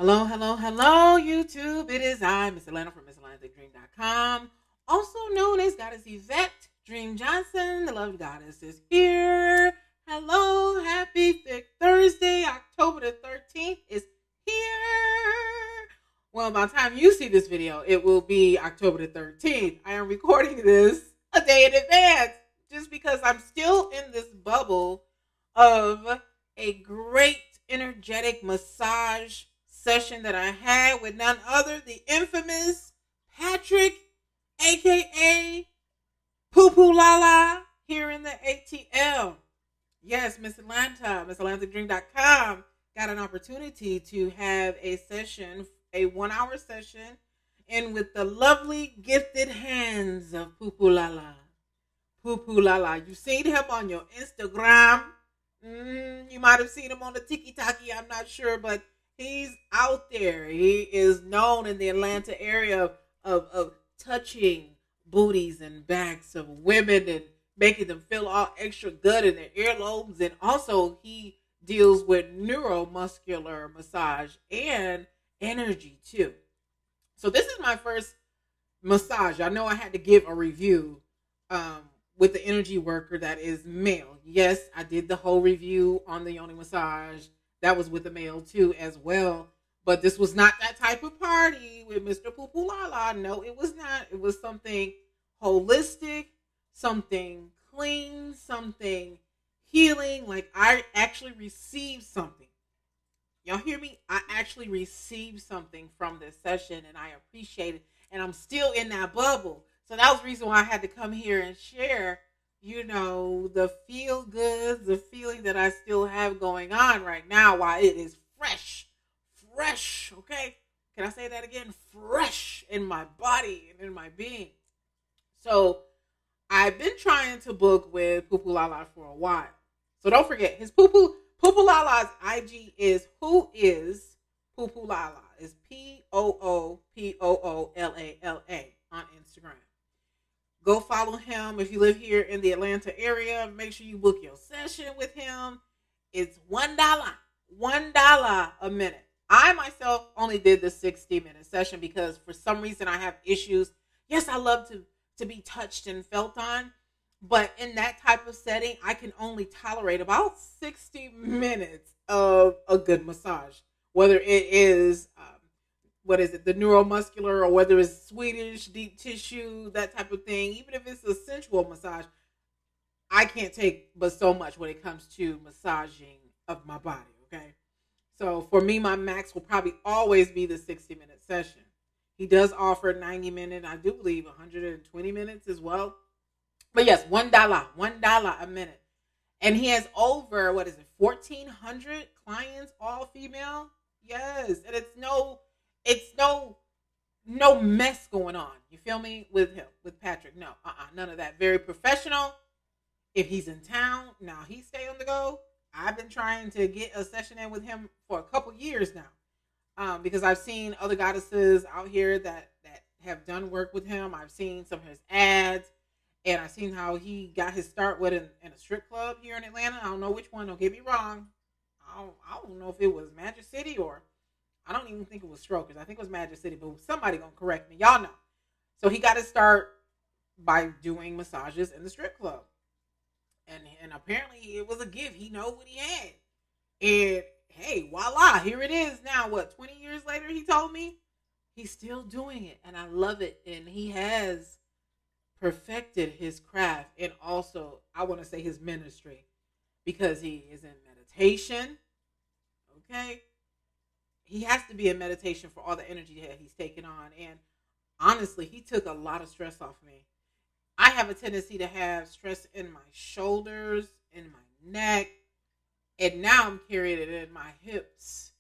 Hello, hello, hello, YouTube. It is I, Ms. Atlanta from Ms.Atlanta Thick Dream.com, also known as Goddess Yvette Dream Johnson. The Love Goddess is here. Hello, happy Thick Thursday. October the 13th is here. Well, by the time you see this video, it will be October the 13th. I am recording this a day in advance just because I'm still in this bubble of a great energetic massage session that I had with none other the infamous Patrick, aka PooPooLaLa, here in the ATL. Yes, Miss Atlanta, Ms.AtlantaDream.com got an opportunity to have a session, a 1 hour session, and with the lovely gifted hands of PooPooLaLa. PooPooLaLa, you've seen him on your Instagram. You might have seen him on the Tiki-Taki, I'm not sure, but he's out there. He is known in the Atlanta area of touching booties and backs of women and making them feel all extra good in their earlobes. And also he deals with neuromuscular massage and energy too. So this is my first massage. I know I had to give a review with the energy worker that is male. Yes, I did the whole review on the yoni massage. That was with the male too as well. But this was not that type of party with Mr. PooPooLaLa. No, it was not. It was something holistic, something clean, something healing. Like I actually received something. Y'all hear me? I actually received something from this session and I appreciate it. And I'm still in that bubble. So that was the reason why I had to come here and share, the feel good, the feeling that I still have going on right now while it is fresh, okay? Can I say that again? Fresh in my body and in my being. So I've been trying to book with PooPooLaLa for a while. So don't forget, his PooPooLaLa's IG is WhoIsPooPooLaLa. It's PooPooLaLa on Instagram. Go follow him if you live here in the Atlanta area. Make sure you book your session with him. It's $1 a minute. I myself only did the 60-minute session because for some reason I have issues. Yes, I love to be touched and felt on, but in that type of setting, I can only tolerate about 60 minutes of a good massage, whether it is the neuromuscular, or whether it's Swedish deep tissue, that type of thing. Even if it's a sensual massage, I can't take but so much when it comes to massaging of my body, okay? So for me, my max will probably always be the 60-minute session. He does offer 90-minute, I do believe 120 minutes as well. But yes, $1 a minute. And he has over, 1,400 clients, all female? Yes, and it's no mess going on. You feel me? With him, with Patrick. No, none of that. Very professional. If he's in town, now he stay on the go. I've been trying to get a session in with him for a couple years now. Because I've seen other goddesses out here that have done work with him. I've seen some of his ads, and I've seen how he got his start in a strip club here in Atlanta. I don't know which one. Don't get me wrong. I don't know if it was Magic City or I don't even think it was Strokers. I think it was Magic City, but somebody gonna correct me. Y'all know. So he got to start by doing massages in the strip club, and apparently it was a gift. He know what he had, and hey, voila, here it is now. 20 years later? He told me he's still doing it, and I love it. And he has perfected his craft, and also I want to say his ministry, because he is in meditation. Okay. He has to be in meditation for all the energy that he's taken on. And honestly, he took a lot of stress off me. I have a tendency to have stress in my shoulders, in my neck, and now I'm carrying it in my hips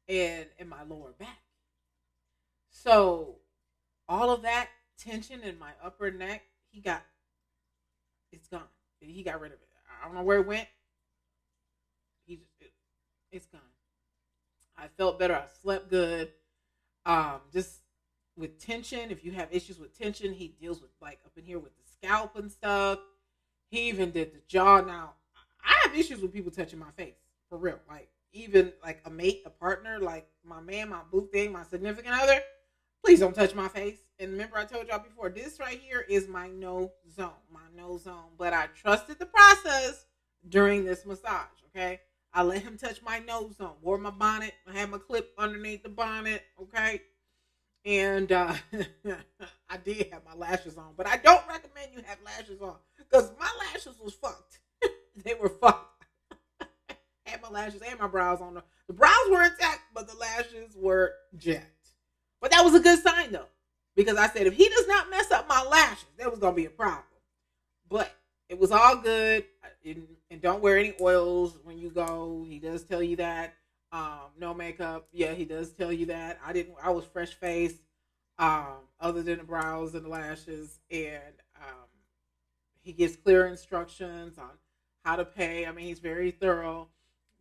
and in my lower back. So all of that tension in my upper neck, it's gone. He got rid of it. I don't know where it went. It's gone. I felt better. I slept good. Just with tension, if you have issues with tension, he deals with up in here with the scalp and stuff. He even did the jaw. Now, I have issues with people touching my face, for real. even like a mate, a partner, like my man, my boo thing, my significant other, please don't touch my face. And remember, I told y'all before, this right here is my no zone, my no zone. But I trusted the process during this massage, okay? I let him touch my nose zone, wore my bonnet, I had my clip underneath the bonnet, okay? And I did have my lashes on, but I don't recommend you have lashes on because my lashes was fucked. They were fucked. I had my lashes and my brows on. The brows were intact, but the lashes were jacked. But that was a good sign though, because I said if he does not mess up my lashes, there was gonna be a problem. But it was all good, and don't wear any oils when you go. He does tell you that. No makeup. Yeah, he does tell you that. I was fresh faced, other than the brows and the lashes. And he gives clear instructions on how to pay. I mean, he's very thorough.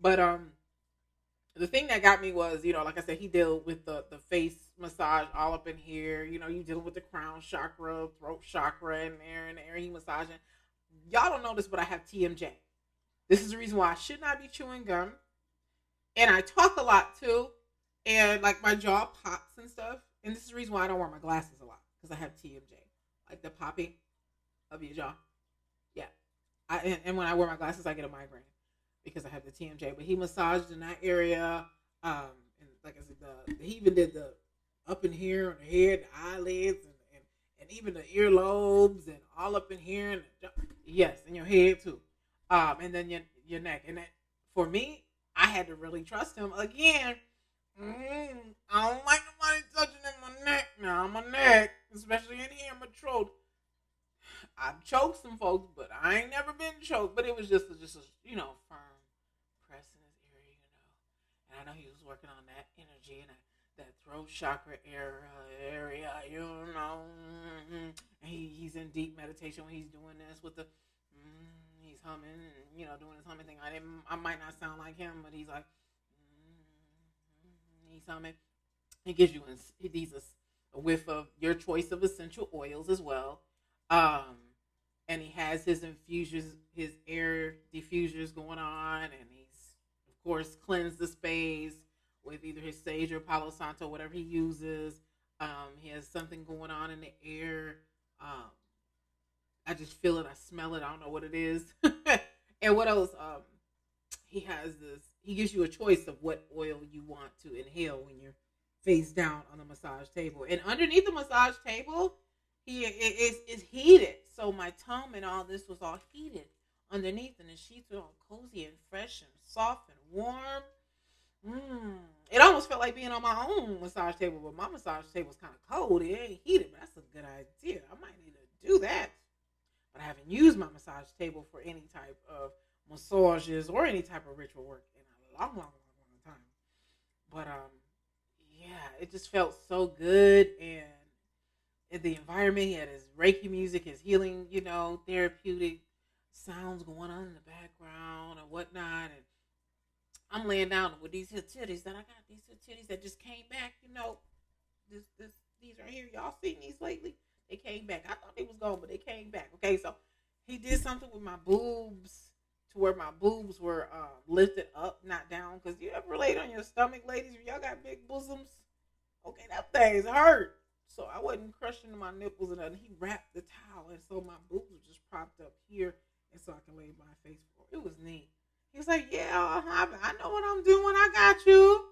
But the thing that got me was, like I said, he dealt with the face massage all up in here. You dealing with the crown chakra, throat chakra in there, he massaging. Y'all don't know this, but I have TMJ. This is the reason why I should not be chewing gum. And I talk a lot too. And like my jaw pops and stuff. And this is the reason why I don't wear my glasses a lot. Because I have TMJ. Like the popping of your jaw. Yeah. And when I wear my glasses, I get a migraine. Because I have the TMJ. But he massaged in that area. And like I said, he even did the up in here on the head, the eyelids, and even the earlobes, and all up in here. And yes, and your head too. And then your neck. And that, for me, I had to really trust him. Again, I don't like nobody touching in my neck now. My neck, especially in here, my throat. I've choked some folks, but I ain't never been choked. But it was just a firm press in his area, And I know he was working on that energy and that throat chakra area, And he's in deep meditation when he's doing this with the. He's humming and doing his humming thing. I might not sound like him, but he's like he's humming. He gives you a whiff of your choice of essential oils as well, and he has his infusions, his air diffusers going on, and he's of course cleansed the space with either his sage or Palo Santo, whatever he uses. He has something going on in the air. I just feel it. I smell it. I don't know what it is. And what else? He gives you a choice of what oil you want to inhale when you're face down on the massage table. And underneath the massage table, it's heated. So my tongue and all this was all heated underneath. And the sheets were all cozy and fresh and soft and warm. It almost felt like being on my own massage table. But my massage table was kind of cold. It ain't heated, but that's a good idea. I might need to do that. But I haven't used my massage table for any type of massages or any type of ritual work in a long time. But yeah, it just felt so good, and in the environment, he had his Reiki music, his healing, therapeutic sounds going on in the background and whatnot, and I'm laying down with these here titties that I got, these here titties that just came back, these right here, y'all seen these lately? They came back. I thought they was gone, but they came back. Okay, so he did something with my boobs to where my boobs were lifted up, not down. Because you ever laid on your stomach, ladies? If y'all got big bosoms, okay, that thing's hurt. So I wasn't crushing my nipples and nothing. He wrapped the towel, and so my boobs were just propped up here, and so I can lay my face forward. It was neat. He was like, yeah, I know what I'm doing. I got you.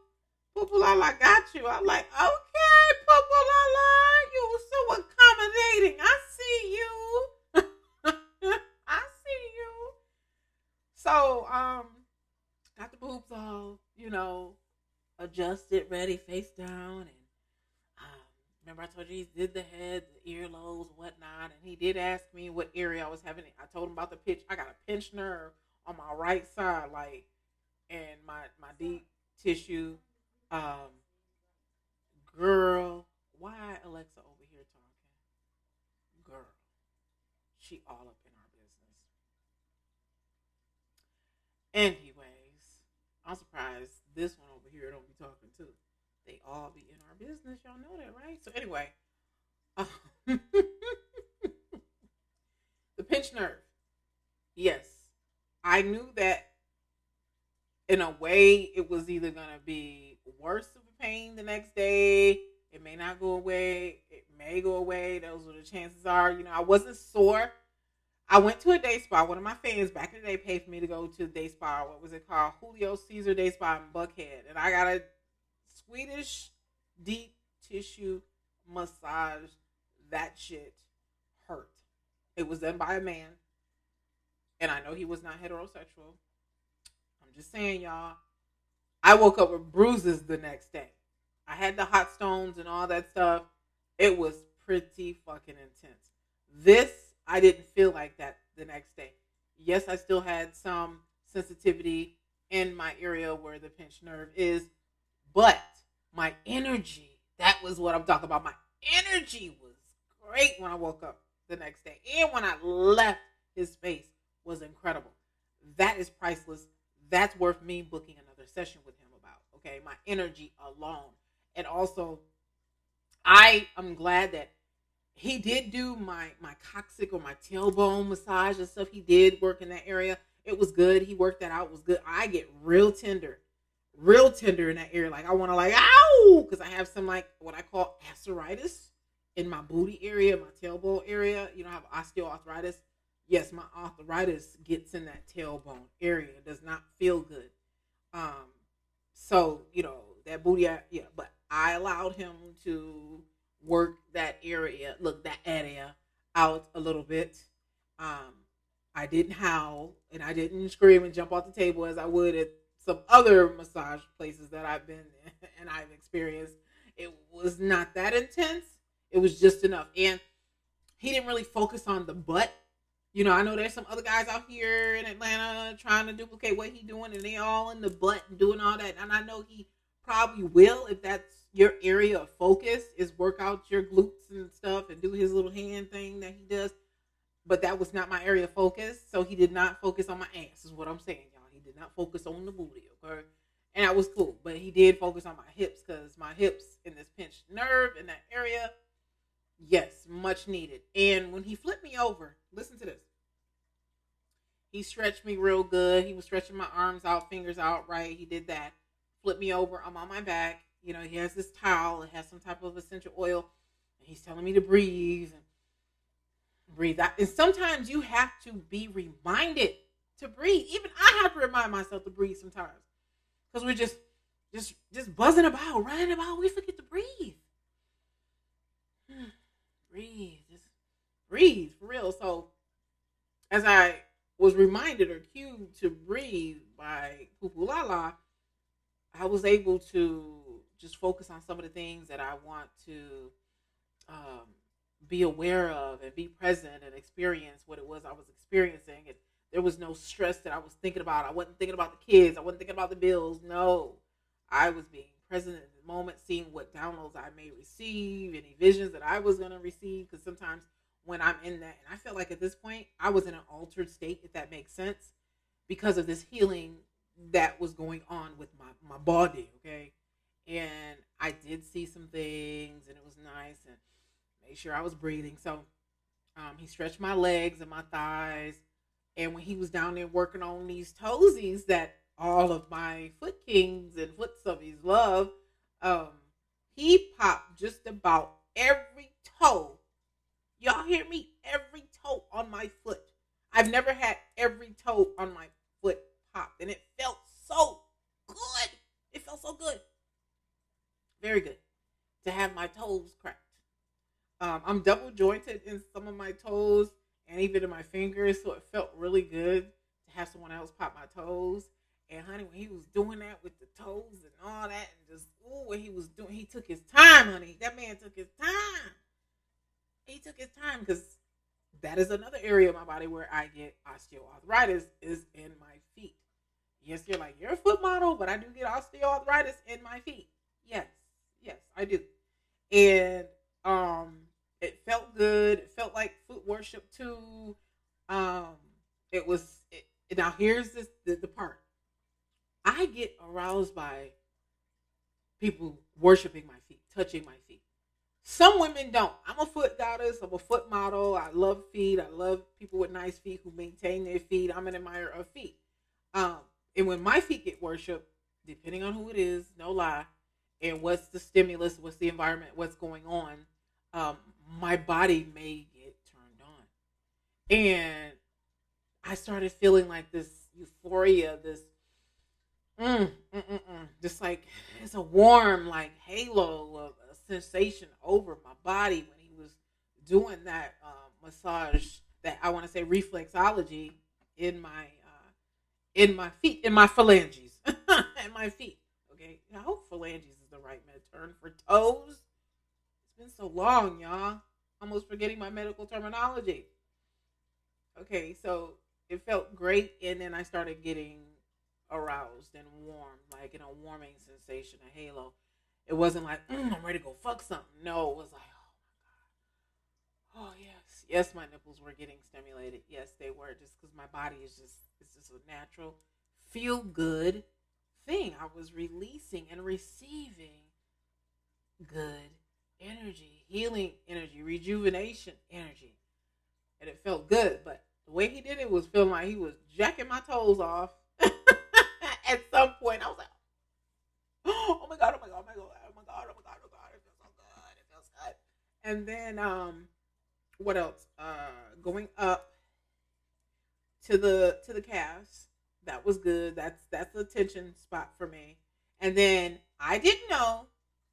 PooPooLaLa got you. I'm like, okay, PooPooLaLa, you were so accommodating. I see you. I see you. So, got the boobs all, adjusted, ready, face down. And remember I told you he did the head, the earlobes, whatnot. And he did ask me what area I was having. I told him about the pinch. I got a pinched nerve on my right side, and my deep tissue. Girl, why Alexa over here talking? Girl, she all up in our business. Anyways, I'm surprised this one over here don't be talking too. They all be in our business. Y'all know that, right? So anyway, the pinched nerve. Yes, I knew that in a way, it was either going to be worse of a pain the next day. It may not go away. It may go away. Those are the chances are. I wasn't sore. I went to a day spa. One of my fans back in the day paid for me to go to a day spa. What was it called? Julio Caesar Day Spa in Buckhead. And I got a Swedish deep tissue massage. That shit hurt. It was done by a man. And I know he was not heterosexual. I'm just saying, y'all. I woke up with bruises the next day. I had the hot stones and all that stuff. It was pretty fucking intense. This, I didn't feel like that the next day. Yes, I still had some sensitivity in my area where the pinched nerve is, but my energy, that was what I'm talking about. My energy was great when I woke up the next day. And when I left, his space was incredible. That is priceless. That's worth me booking another session with him about. Okay, my energy alone. And also, I am glad that he did do my coccyx or my tailbone massage and stuff. He did work in that area. It was good. He worked that out. It was good. I get real tender in that area. Like I want to ow, because I have some what I call arthritis in my booty area, my tailbone area. I have osteoarthritis. Yes, my arthritis gets in that tailbone area. It does not feel good. So that booty, but I allowed him to work that area out a little bit. I didn't howl and I didn't scream and jump off the table as I would at some other massage places that I've been and I've experienced. It was not that intense. It was just enough. And he didn't really focus on the butt. I know there's some other guys out here in Atlanta trying to duplicate what he's doing, and they all in the butt and doing all that. And I know he probably will, if that's your area of focus, is work out your glutes and stuff and do his little hand thing that he does. But that was not my area of focus. So he did not focus on my ass, is what I'm saying, y'all. He did not focus on the booty, okay? And that was cool. But he did focus on my hips, because my hips in this pinched nerve in that area, yes, much needed. And when he flipped me over, listen to this. He stretched me real good. He was stretching my arms out, fingers out, right? He did that. Flipped me over. I'm on my back. He has this towel. It has some type of essential oil. And he's telling me to breathe. And breathe out. And sometimes you have to be reminded to breathe. Even I have to remind myself to breathe sometimes. Because we're just buzzing about, running about. We forget to breathe. Breathe. Just breathe for real. So as I was reminded or cued to breathe by PooPooLaLa, I was able to just focus on some of the things that I want to be aware of and be present and experience what it was I was experiencing. And there was no stress that I was thinking about. I wasn't thinking about the kids. I wasn't thinking about the bills. No, I was being present in the moment, seeing what downloads I may receive, any visions that I was going to receive. Because sometimes when I'm in that, and I felt like at this point, I was in an altered state, if that makes sense, because of this healing that was going on with my body, okay? And I did see some things, and it was nice, and made sure I was breathing. So he stretched my legs and my thighs, and when he was down there working on these toesies that all of my foot kings and foot subbies love, he popped just about every toe. Y'all hear me? Every toe on my foot. I've never had every toe on my foot popped, and it felt so good. It felt so good. Very good to have my toes cracked. I'm double jointed in some of my toes and even in my fingers, so it felt really good to have someone else pop my toes. And honey, when he was doing that with the toes and all that, and just what he was doing, he took his time, honey. That man took his time. He took his time, because that is another area of my body where I get osteoarthritis, is in my feet. Yes, you're like, you're a foot model, but I do get osteoarthritis in my feet. Yes, I do. And it felt good. It felt like foot worship too. Now here's the part. I get aroused by people worshiping my feet, touching my feet. Some women don't. I'm a foot goddess. I'm a foot model. I love feet. I love people with nice feet who maintain their feet. I'm an admirer of feet. And when my feet get worship, depending on who it is, no lie, and what's the stimulus, what's the environment, what's going on, um, my body may get turned on. And I started feeling like this euphoria, this just like it's a warm like halo of a sensation over my body when he was doing that massage, that I want to say reflexology in my feet, in my phalanges, in my feet. Okay, I hope phalanges is the right term for toes. It's been so long, y'all. Almost forgetting my medical terminology. Okay, so it felt great, and then I started getting aroused and warm, like in a warming sensation, a halo. It wasn't like I'm ready to go fuck something. No, it was like, oh yes, yes, my nipples were getting stimulated. Yes, they were, just because my body is it's just a natural feel good thing. I was releasing and receiving good energy, healing energy, rejuvenation energy, and it felt good. But the way he did it was feeling like he was jacking my toes off. At some point, I was like, "Oh my god! Oh my god! Oh my god! Oh my god! Oh my god! Oh my god! It feels so good! It feels good!" And then, what else? Going up to the calves. That was good. That's the tension spot for me. And then I didn't know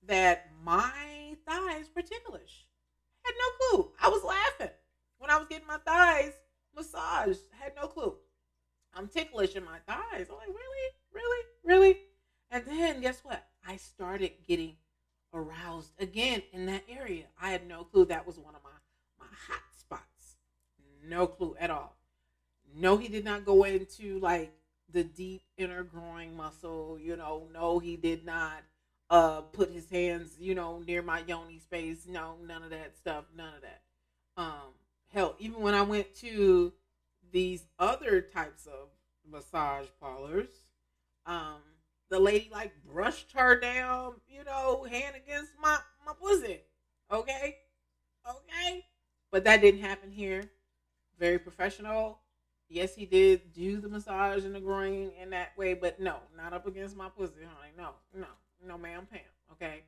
that my thighs were ticklish. I had no clue. I was laughing when I was getting my thighs massaged. I had no clue. I'm ticklish in my thighs. I'm like, really? Really? Really? And then guess what? I started getting aroused again in that area. I had no clue that was one of my hot spots. No clue at all. No, he did not go into like the deep inner groin muscle. No, he did not put his hands, near my yoni space. No, none of that stuff. None of that. Hell, even when I went to these other types of massage parlors, the lady like brushed her down, hand against my pussy. Okay. But that didn't happen here. Very professional. Yes, he did do the massage in the groin in that way, but no, not up against my pussy, honey. No, ma'am, Pam. Okay.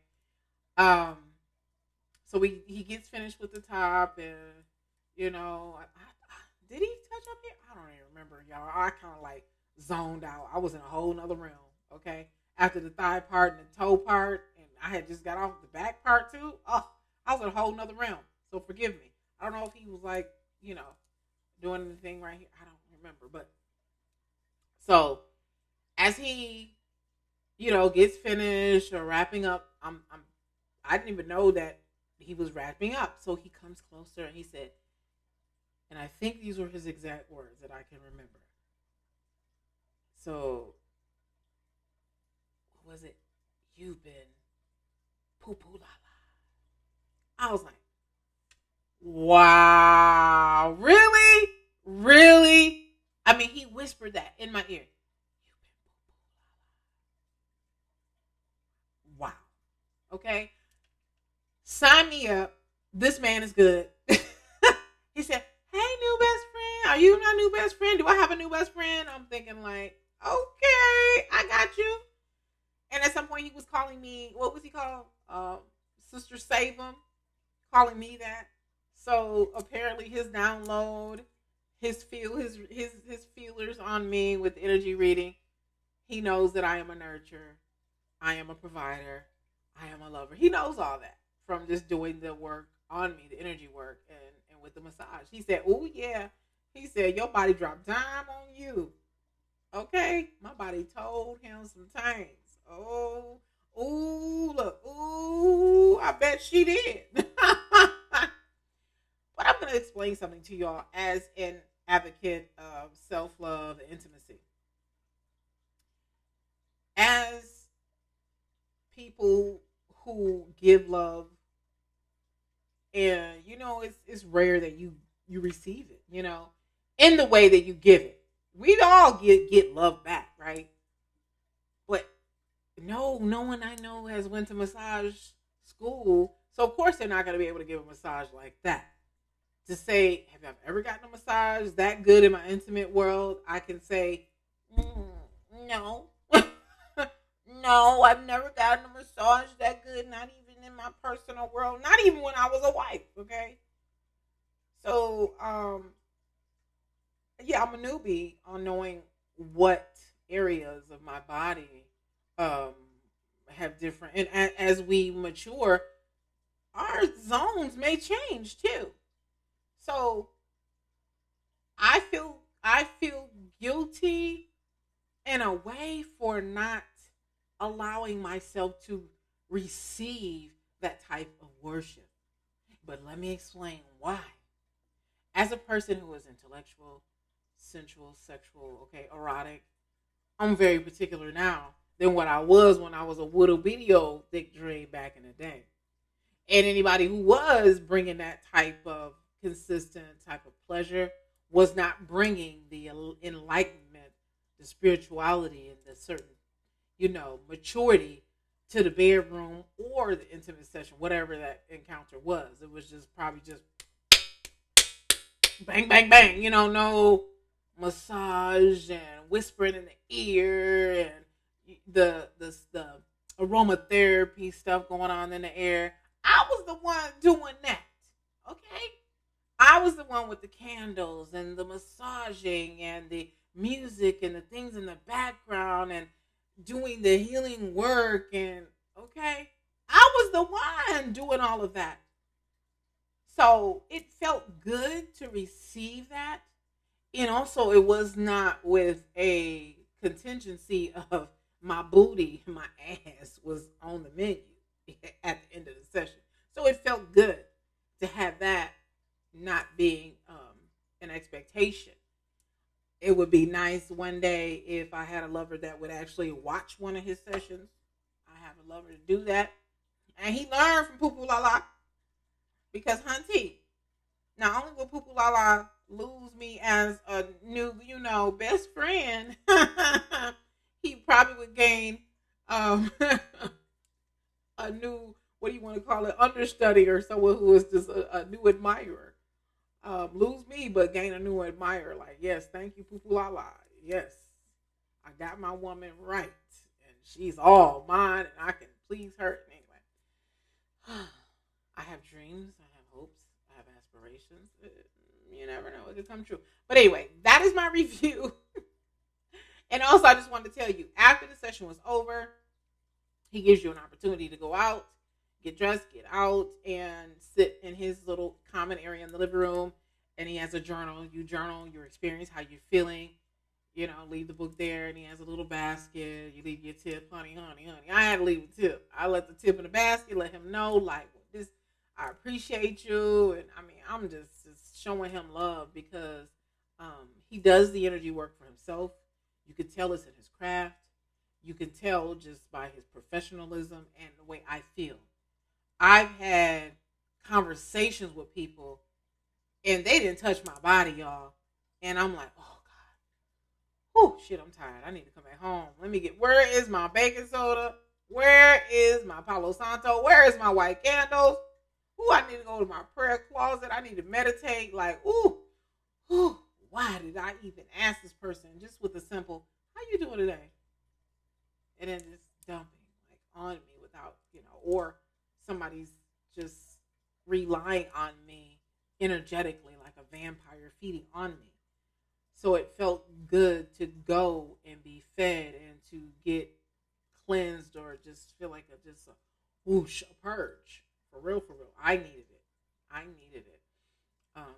So he gets finished with the top, and did he touch up here? I don't even remember, y'all. I kind of like zoned out. I was in a whole nother realm. Okay. After the thigh part and the toe part, and I had just got off the back part too. Oh, I was in a whole nother realm. So forgive me. I don't know if he was like, doing anything right here. I don't remember. But so as he, gets finished or wrapping up, I didn't even know that he was wrapping up. So he comes closer and he said, and I think these were his exact words that I can remember. So, what was it? You've been poo-poo-la-la. I was like, wow, really? Really? I mean, he whispered that in my ear. You've been poo-poo-la-la. Wow. Okay. Sign me up. This man is good. He said, hey, new best friend. Are you my new best friend? Do I have a new best friend? I'm thinking like, okay, I got you. And at some point he was calling me, what was he called? Sister Save him. Calling me that. So apparently his download, his feelers on me with energy reading, he knows that I am a nurturer. I am a provider. I am a lover. He knows all that from just doing the work on me, the energy work, and with the massage. He said, oh yeah. He said, your body dropped dime on you. Okay? My body told him some things. Oh, look. Ooh, I bet she did. But I'm going to explain something to y'all as an advocate of self-love and intimacy. As people who give love, and it's rare that you receive it, in the way that you give it. We all get love back, right? But no one I know has went to massage school, so of course they're not going to be able to give a massage like that. To say, have I ever gotten a massage that good in my intimate world? I can say, No. No, I've never gotten a massage that good, not even in my personal world, not even when I was a wife, okay? So, yeah, I'm a newbie on knowing what areas of my body um have different, and as we mature, our zones may change too. So, I feel guilty in a way for not allowing myself to receive that type of worship. But let me explain why. As a person who is intellectual, sensual, sexual, okay, erotic, I'm very particular now than what I was when I was a little bitty old thick dream back in the day. And anybody who was bringing that type of consistent type of pleasure was not bringing the enlightenment, the spirituality, and the certain, maturity to the bedroom or the intimate session, whatever that encounter was. It was just probably just bang, bang, bang. No massage and whispering in the ear and the aromatherapy stuff going on in the air. I was the one doing that. Okay, I was the one with the candles and the massaging and the music and the things in the background and doing the healing work, and okay, I was the one doing all of that. So it felt good to receive that. And also, it was not with a contingency of my booty, my ass was on the menu at the end of the session. So it felt good to have that not being an expectation. It would be nice one day if I had a lover that would actually watch one of his sessions. I have a lover to do that. And he learned from PooPooLaLa because, hunty, not only will PooPooLaLa lose me as a new, best friend, he probably would gain a new, what do you want to call it, understudy or someone who is just a new admirer. Lose me, but gain a new admirer. Like, yes, thank you, PooPooLaLa. Yes, I got my woman right, and she's all mine, and I can please her. Anyway, I have dreams, I have hopes, I have aspirations. You never know, it could come true. But anyway, that is my review. And also, I just wanted to tell you, after the session was over, he gives you an opportunity to go out, get dressed, get out, and sit in his little common area in the living room. And he has a journal. You journal your experience, how you're feeling. Leave the book there. And he has a little basket. You leave your tip, honey, honey, honey. I had to leave a tip. I left the tip in the basket, let him know, like, this, I appreciate you. And I mean, I'm just showing him love because he does the energy work for himself. You could tell it's in his craft. You can tell just by his professionalism and the way I feel. I've had conversations with people and they didn't touch my body, y'all. And I'm like, oh God. Oh shit, I'm tired. I need to come back home. Where is my baking soda? Where is my Palo Santo? Where is my white candles? Ooh, I need to go to my prayer closet. I need to meditate. Like, ooh, why did I even ask this person just with a simple, how you doing today? And then just dumping like on me without, or somebody's just relying on me energetically like a vampire feeding on me. So it felt good to go and be fed and to get cleansed or just feel like just a whoosh, a purge. For real, for real. I needed it.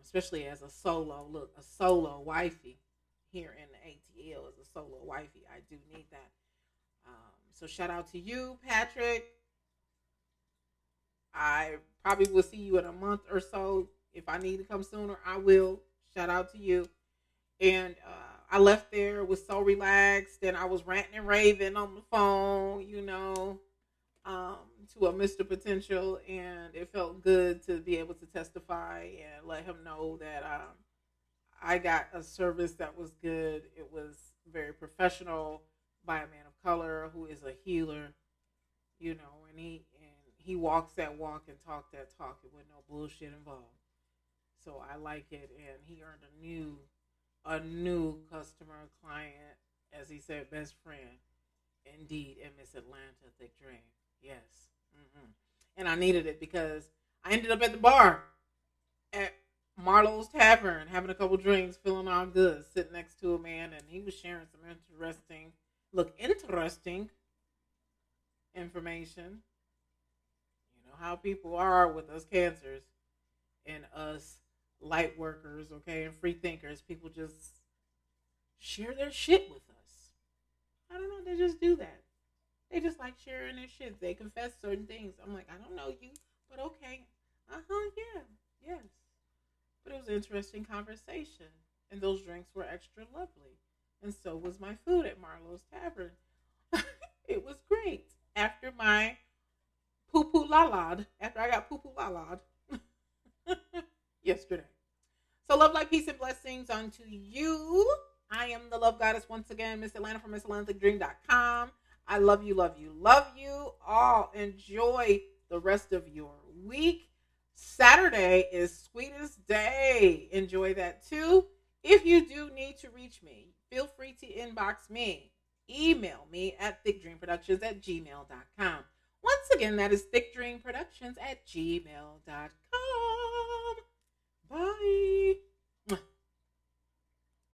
Especially as a solo wifey here in the ATL as a solo wifey. I do need that. So shout out to you, Patrick. I probably will see you in a month or so. If I need to come sooner, I will. Shout out to you. And I left there, was so relaxed, and I was ranting and raving on the phone, to a Mr. Potential, and it felt good to be able to testify and let him know that I got a service that was good. It was very professional by a man of color who is a healer, and he walks that walk and talks that talk with no bullshit involved. So I like it, and he earned a new customer client As he said, best friend. Indeed, in Ms.Atlanta Thick Dream. Yes. And I needed it because I ended up at the bar at Marlowe's Tavern having a couple drinks, feeling all good, sitting next to a man, and he was sharing some interesting information. You know how people are with us cancers and us light workers, okay, and free thinkers. People just share their shit with us. I don't know, they just do that. They just like sharing their shit. They confess certain things. I'm like, I don't know you, but okay. Yeah, yes. But it was an interesting conversation. And those drinks were extra lovely. And so was my food at Marlowe's Tavern. It was great. After my after I got poo-poo-la-la'd yesterday. So love, light, peace, and blessings unto you. I am the Love Goddess once again, Miss Atlanta from Ms.AtlantaThickDream.com. I love you, love you, love you all. Enjoy the rest of your week. Saturday is Sweetest Day. Enjoy that too. If you do need to reach me, feel free to inbox me. Email me at thickdreamproductions@gmail.com. Once again, that is thickdreamproductions@gmail.com. Bye.